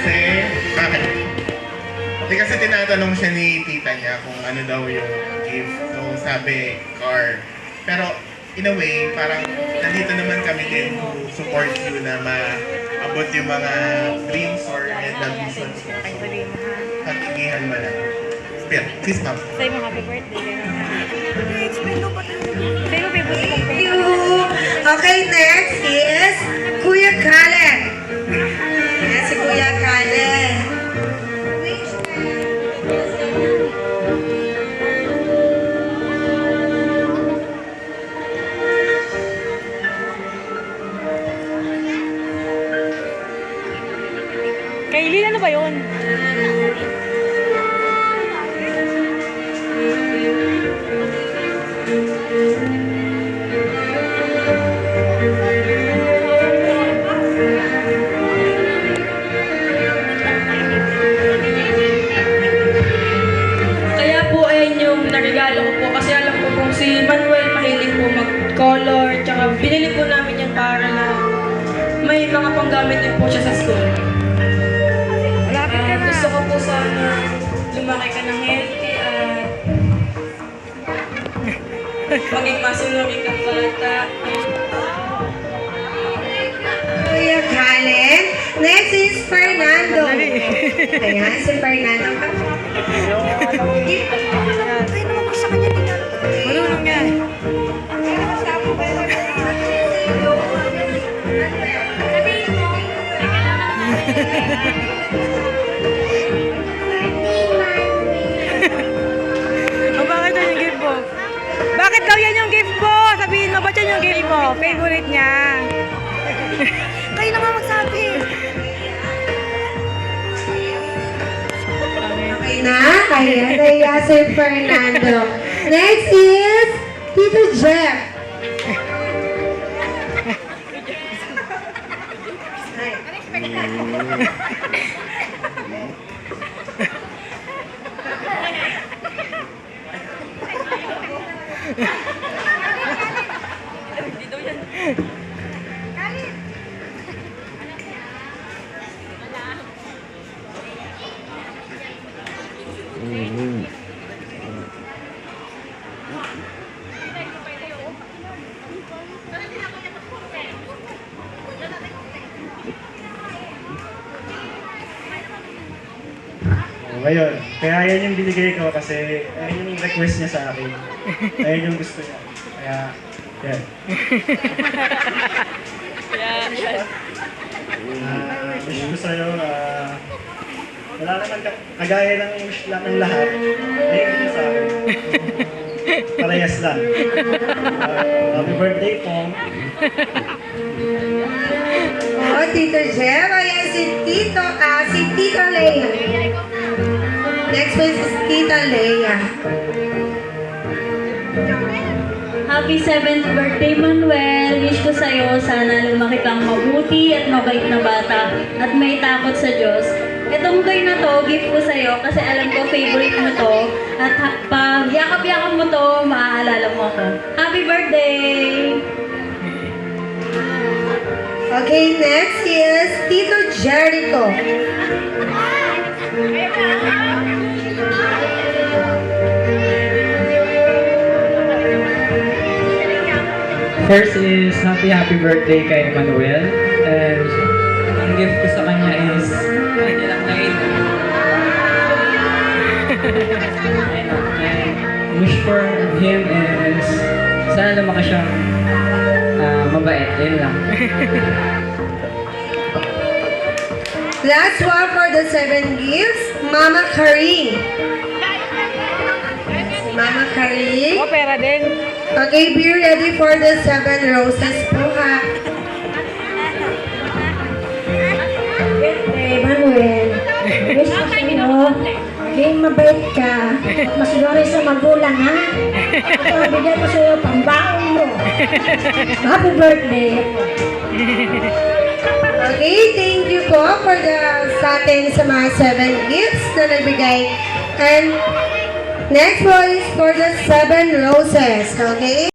Kasi, bakit? Hindi kasi tinatanong siya ni tita niya kung ano daw yung gift. So sabi, car. Pero in a way, parang nandito naman kami din to support you na maabot yung mga dreams or ambitions mo. So, hatigihan mo lang. Pero, please ma'am. Say mo happy birthday. Say mo happy birthday. Thank you. Okay, next is Kuya Kalen. Ayan si Kuya Kalen. Kailin, ano ba yun? Kaya po ayun yung naregalo ko po kasi alam ko kung si Manuel mahilig po mag-color tsaka binili po namin yan para na may mga panggamit din po siya sa school. Gusto ko po sana lumaki ka ng healthy at maging masunurin kang bata. Kuya Kalen. Next is Fernando. Ayan, si Fernando. Marunong yan. O bakit yan yung gift mo? Bakit daw yan yung gift mo? Sabihin mo, ba't yan yung gift mo? Favorite niya. Kayo na nga magsabi. Okay na? Kaya naya si Fernando. Next is Tito Jeff. Ngayon, kaya yan yung binigay ko kasi ayun yung request niya sa akin. Ayun yung gusto niya. Kaya, yan. Wish ko sa'yo, wala naman kagaya ng wish lang ng lahat. Ayun din sa akin. Parehas lang. Happy birthday po. Oh, Tito Jeff. Ayan si Tito Leia. Next one is Tita Leia. Happy 7th birthday, Manuel. Wish ko sa'yo, sana lumaki kang mabuti at mabait na bata at may takot sa Diyos. Itong toy na to, gift ko sa'yo kasi alam ko favorite mo to at pag yakap-yakap mo to, maaalala mo ako. Happy birthday! Okay, next is Tito Jericho. First is happy birthday kay Manuel. And ang gift ko sa kanya is hindi lang and wish for him is sana lumaki siyang mabait. Yun lang. Last one for the 7 gifts, Mama Karin. Mama Karin. O, pera din. Okay, be ready for the 7 roses po ha. Birthday, Manuel. Wish ko sa'yo, maging mabait ka at masunori sa magulang, ha? Ito, bigyan ko sa'yo pambaon mo. Happy birthday. Okay, thank you po for the sa atin sa mga 7 gifts na nagbigay. And next one is for the 7 roses, okay?